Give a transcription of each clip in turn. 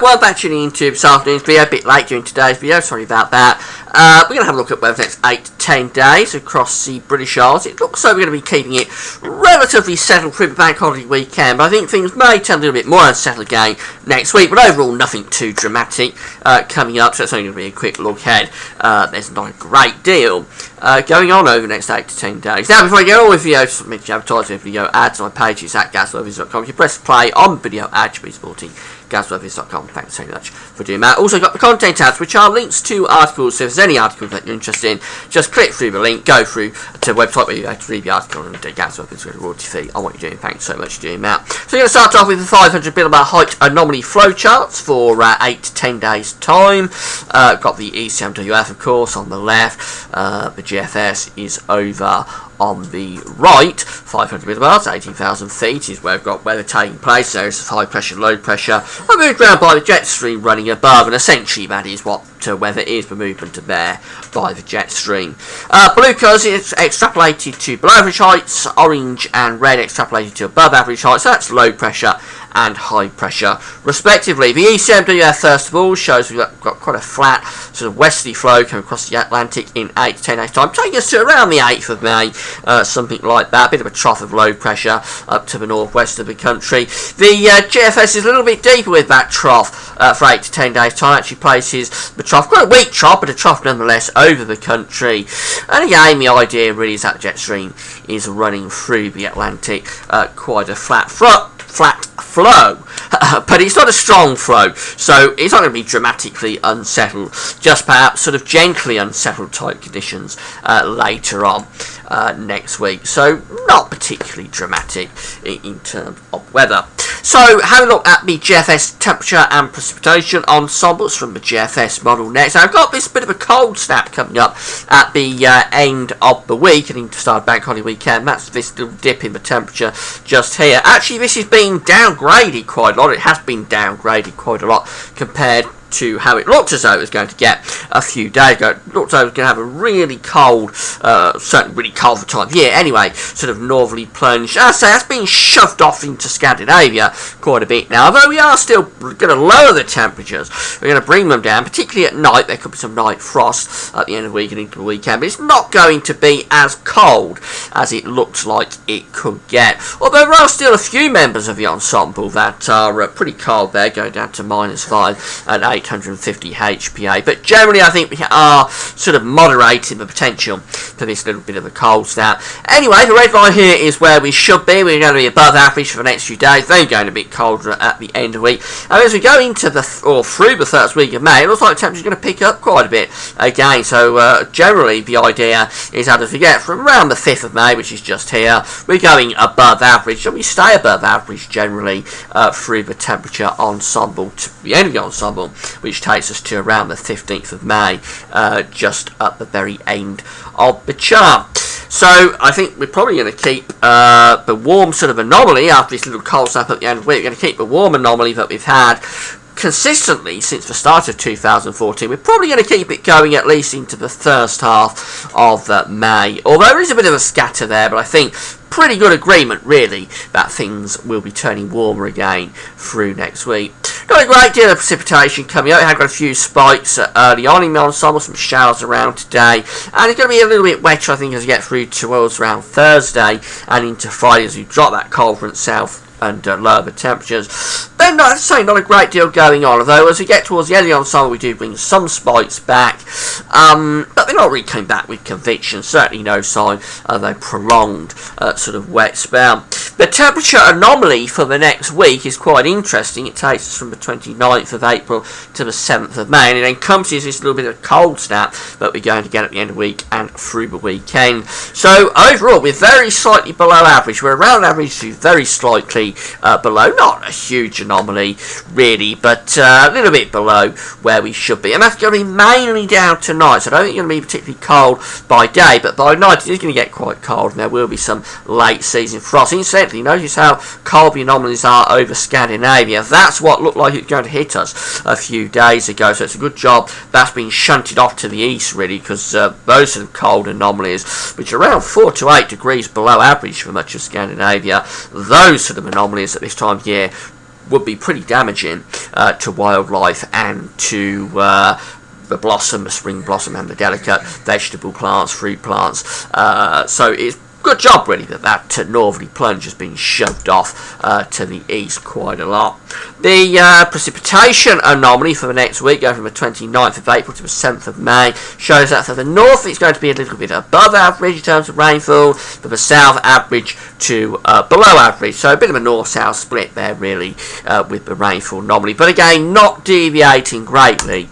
have one back tuning into this afternoon's video, a bit late during today's video, sorry about that. We're going to have a look at weather the next 8 to 10 days across the British Isles. It looks like we're going to be keeping it relatively settled through the bank holiday weekend, but I think things may turn a little bit more unsettled again next week, but overall nothing too dramatic coming up, so it's only going to be a quick look ahead. There's not a great deal going on over the next 8 to 10 days. Now, before I get on with videos, submit your advertising video ads on my pages at gasworthies.com. If you press play on video ad, you'll be supporting gasworthies.com. Thanks so much for doing that. Also got the content tabs, which are links to articles, so if there's any articles that you're interested in, just click through the link, go through to the website where you have to read the article, and Gasworthies get a royalty fee on what you're doing. Thanks so much for doing that. So we're going to start off with the 500 millibar height anomaly flowcharts for 8 to 10 days time. Got the ECMWF, of course, on the left. The GFS is over on the right. 500 millibars, 18,000 feet is where we've got weather taking place. There's high pressure, low pressure. We're moved around by the jet stream running above, and essentially that is what weather is, the movement of air by the jet stream. Blue colours is extrapolated to below average heights, orange and red extrapolated to above average heights, so that's low pressure and high pressure respectively. The ECMWF first of all shows we've got quite a flat sort of westerly flow coming across the Atlantic in 8 to 10 days time, taking us to around the 8th of May, something like that, a bit of a trough of low pressure up to the northwest of the country. The GFS is a little bit deeper with that trough for 8 to 10 days time, actually places the trough, quite a weak trough, but a trough nonetheless over the country. And again, the idea really is that the jet stream is running through the Atlantic, quite a flat flow, but it's not a strong flow, so it's not going to be dramatically unsettled, just perhaps sort of gently unsettled type conditions later on next week, so not particularly dramatic in terms of weather. So, have a look at the GFS temperature and precipitation ensembles from the GFS model next. Now, I've got this bit of a cold snap coming up at the end of the week, and into the start of bank holiday weekend. That's this little dip in the temperature just here. Actually, this is being downgraded quite a lot. It has been downgraded quite a lot compared to how it looked as though it was going to get a few days ago. It looked as though it was going to have a really cold, certainly really cold for time of year anyway, sort of northerly plunge. As I say, that's been shoved off into Scandinavia quite a bit now, although we are still going to lower the temperatures. We're going to bring them down, particularly at night. There could be some night frost at the end of the week and into the weekend, but it's not going to be as cold as it looks like it could get. Although there are still a few members of the ensemble that are pretty cold there, going down to -5 and 850 HPA, but generally I think we are sort of moderating the potential for this little bit of a cold snap. Anyway, the red line here is where we should be. We're going to be above average for the next few days, then going to be colder at the end of the week. And as we go into through the first week of May, it looks like the temperature is going to pick up quite a bit again. So generally the idea is that as we get from around the 5th of May, which is just here, we're going above average, and we stay above average generally through the temperature ensemble to the end of the ensemble, which takes us to around the 15th of May, just at the very end of the chart. So I think we're probably going to keep the warm sort of anomaly after this little cold snap at the end of the week. We're going to keep the warm anomaly that we've had consistently since the start of 2014. We're probably going to keep it going at least into the first half of May, although there is a bit of a scatter there, but I think pretty good agreement really that things will be turning warmer again through next week. Got a great deal of precipitation coming out. We have got a few spikes early on in the ensemble, some showers around today, and it's going to be a little bit wetter I think as we get through towards around Thursday and into Friday as we drop that cold front south and lower the temperatures. Then, not a great deal going on, although as we get towards the end of the ensemble we do bring some spikes back, but they're not really coming back with conviction. Certainly no sign of a prolonged sort of wet spell. The temperature anomaly for the next week is quite interesting. It takes us from the 29th of April to the 7th of May, and it encompasses this little bit of cold snap that we're going to get at the end of the week and through the weekend. So overall, we're very slightly below average. We're around average to very slightly below. Not a huge anomaly really, but a little bit below where we should be. And that's going to be mainly down to night. So I don't think it's going to be particularly cold by day, but by night it is going to get quite cold, and there will be some late season frost. Incidentally, notice how cold the anomalies are over Scandinavia. That's what looked like it was going to hit us a few days ago, so it's a good job that's been shunted off to the east really, because those sort of cold anomalies, which are around 4 to 8 degrees below average for much of Scandinavia, those sort of anomalies at this time of year would be pretty damaging to wildlife and to the blossom, the spring blossom, and the delicate vegetable plants, fruit plants. So it's good job really that northerly plunge has been shoved off to the east quite a lot. The precipitation anomaly for the next week, going from the 29th of April to the 7th of May, shows that for the north it's going to be a little bit above average in terms of rainfall, for the south average to below average. So a bit of a north-south split there really with the rainfall anomaly, but again not deviating greatly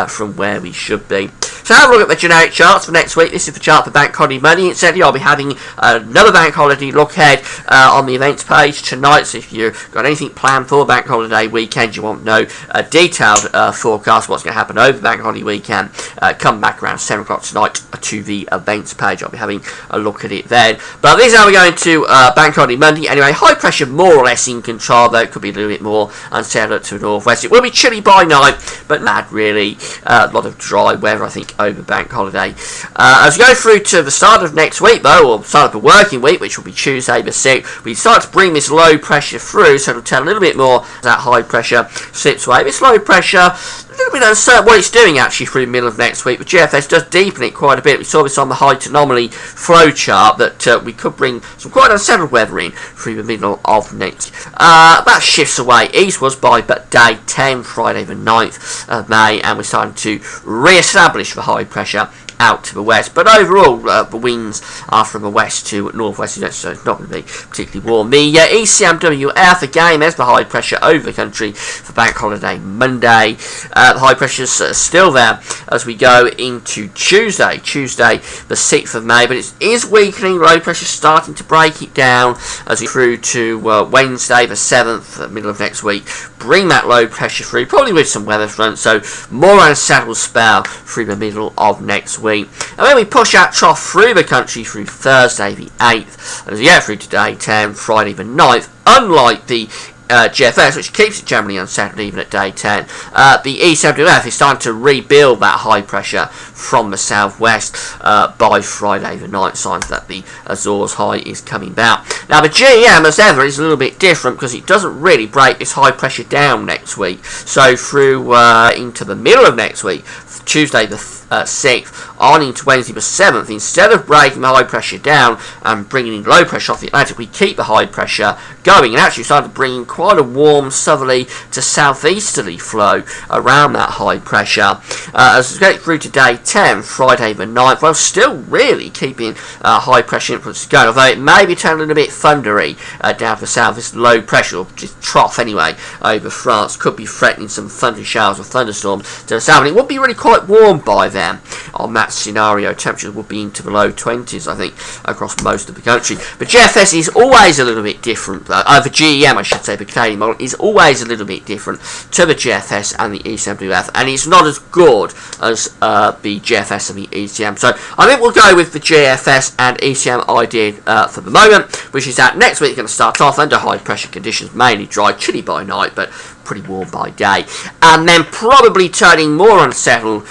from where we should be. So have a look at the generic charts for next week. This is the chart for Bank Holiday Monday. Incidentally, I'll be having another Bank Holiday look ahead on the events page tonight. So if you've got anything planned for Bank Holiday weekend, you want to know a detailed forecast, what's going to happen over Bank Holiday weekend, come back around 7 o'clock tonight to the events page. I'll be having a look at it then. But this is how we're going to Bank Holiday Monday. Anyway, high pressure more or less in control, though it could be a little bit more unsettled to the northwest. It will be chilly by night, but not really. A lot of dry weather, I think, over Bank Holiday. As we go through to the start of next week, though, or start of the working week, which will be Tuesday the 6th, we start to bring this low pressure through, so it'll tell a little bit more as that high pressure slips away. This low pressure, a little bit uncertain what it's doing actually through the middle of next week, but GFS does deepen it quite a bit. We saw this on the height anomaly flow chart that we could bring some quite unsettled weather in through the middle of next. That shifts away eastwards by day 10, Friday the 9th of May, and we're starting to re-establish the high pressure out to the west, but overall the winds are from the west to northwest, so it's not going to be particularly warm. The ECMWF again, there's the high pressure over the country for Bank Holiday Monday. The high pressure's still there as we go into Tuesday the 6th of May, but it is weakening. Low pressure starting to break it down as we through to Wednesday the 7th, middle of next week. Bring that low pressure through, probably with some weather front, so more unsettled spell through the middle of next week. And then we push that trough through the country through Thursday the 8th, and as we get through to day 10, Friday the 9th, unlike the GFS, which keeps it generally unsettled even at day 10, the ECMWF is starting to rebuild that high pressure from the southwest by Friday the 9th, signs that the Azores high is coming back. Now the GEM, as ever, is a little bit different because it doesn't really break this high pressure down next week. So through into the middle of next week, Tuesday the 6th on into Wednesday the 7th, instead of breaking the high pressure down and bringing in low pressure off the Atlantic, we keep the high pressure going and actually started bringing quite a warm southerly to southeasterly flow around that high pressure. As we get through to day 10, Friday the 9th, well, still really keeping high pressure influences going, although it may be turning a little bit thundery down to the south. This low pressure, or just trough anyway, over France could be threatening some thunder showers or thunderstorms to the south, and it would be really quite warm by then. On that scenario, temperatures would be into the low 20s, I think, across most of the country. But GFS is always a little bit different. The GEM, I should say, the Canadian model, is always a little bit different to the GFS and the ECMWF, and it's not as good as the GFS and the ECM. So I think we'll go with the GFS and ECM idea for the moment, which is that next week we're going to start off under high pressure conditions, mainly dry, chilly by night, but pretty warm by day, and then probably turning more unsettled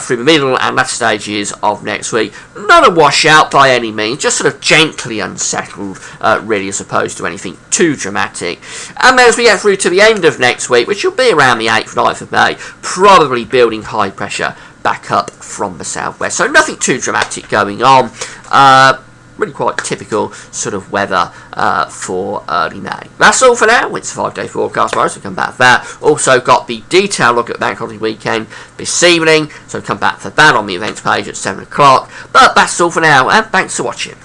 through the middle and latter stages of next week. Not a washout by any means, just sort of gently unsettled, really, as opposed to anything too dramatic. And then as we get through to the end of next week, which will be around the 8th, 9th of May, probably building high pressure back up from the southwest. So nothing too dramatic going on. Really quite typical sort of weather for early May. That's all for now. It's a 5-day forecast tomorrow, so come back for that. Also got the detailed look at Bank Holiday weekend this evening, so come back for that on the events page at 7 o'clock. But that's all for now, and thanks for watching.